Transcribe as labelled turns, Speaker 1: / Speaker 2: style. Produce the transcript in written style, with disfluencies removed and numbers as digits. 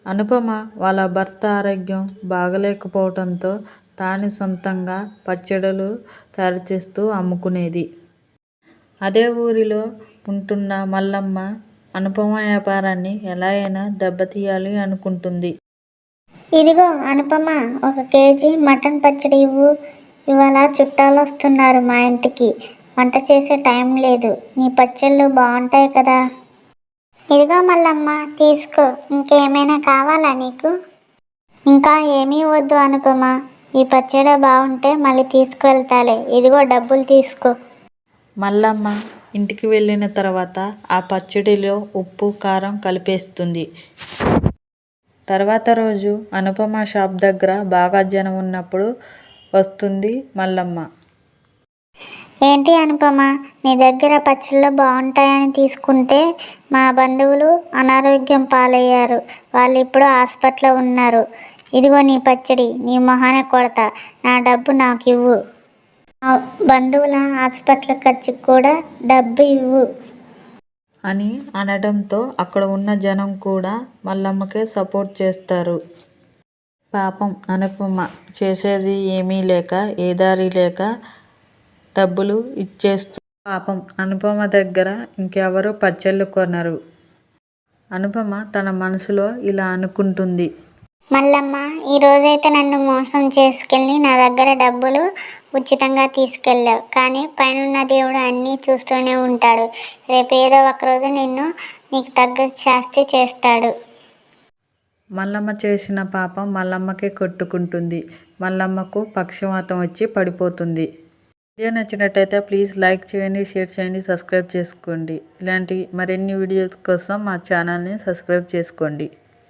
Speaker 1: అనుపమ వాళ్ళ భర్త ఆరోగ్యం బాగలేకపోవడంతో తానే సొంతంగా పచ్చడులు తయారు చేస్తూ అమ్ముకునేది. అదే ఊరిలో ఉంటున్న మల్లమ్మ అనుపమ వ్యాపారాన్ని ఎలా అయినా దెబ్బతీయాలి అనుకుంటుంది.
Speaker 2: ఇదిగో అనుపమ, 1 కేజీ మటన్ పచ్చడి ఇవ్వు. ఇవాళ చుట్టాలు వస్తున్నారు మా ఇంటికి. వంట చేసే టైం లేదు. నీ పచ్చళ్ళు బాగుంటాయి కదా. ఇదిగో మల్లమ్మ, తీసుకో. ఇంకేమైనా కావాలా నీకు? ఇంకా ఏమీ వద్దు అనుపమ. ఈ పచ్చడి బాగుంటే మళ్ళీ తీసుకువెళ్తాలే. ఇదిగో డబ్బులు తీసుకో.
Speaker 1: మల్లమ్మ ఇంటికి వెళ్ళిన తర్వాత ఆ పచ్చడిలో ఉప్పు కారం కలిపేస్తుంది. తర్వాత రోజు అనుపమ షాప్ దగ్గర బాగా జనం ఉన్నప్పుడు వస్తుంది మల్లమ్మ.
Speaker 2: ఏంటి అనుపమ, నీ దగ్గర పచ్చళ్ళు బాగుంటాయని తీసుకుంటే మా బంధువులు అనారోగ్యం పాలయ్యారు. వాళ్ళు ఇప్పుడు హాస్పిటల్లో ఉన్నారు. ఇదిగో నీ పచ్చడి. నీ మొహాన కొడతా. నా డబ్బు నాకు ఇవ్వు. మా బంధువుల హాస్పిటల్ ఖర్చుకు కూడా డబ్బు ఇవ్వు
Speaker 1: అని అనడంతో అక్కడ ఉన్న జనం కూడా మల్లమ్మకే సపోర్ట్ చేస్తారు. పాపం అనుపమ చేసేది ఏమీ లేక ఏ దారి లేక డబ్బులు ఇచ్చేస్తూ పాపం అనుపమ దగ్గర ఇంకెవరూ పచ్చళ్ళు కొనరు. అనుపమ తన మనసులో ఇలా అనుకుంటుంది.
Speaker 2: మల్లమ్మ, ఈరోజైతే నన్ను మోసం చేసుకెళ్ళి నా దగ్గర డబ్బులు ఉచితంగా తీసుకెళ్ళావు. కానీ పైనున్న దేవుడు అన్నీ చూస్తూనే ఉంటాడు. రేపు ఏదో ఒకరోజు నీకు తగ్గ శాస్తి చేస్తాడు.
Speaker 1: మల్లమ్మ చేసిన పాపం మల్లమ్మకే కొట్టుకుంటుంది. మల్లమ్మకు పక్షవాతం వచ్చి పడిపోతుంది. వీడియో నచ్చినట్టయితే ప్లీజ్ లైక్ చేయండి, షేర్ చేయండి, సబ్స్క్రైబ్ చేసుకోండి. ఇలాంటి మరిన్ని వీడియోస్ కోసం మా ఛానల్ని సబ్స్క్రైబ్ చేసుకోండి.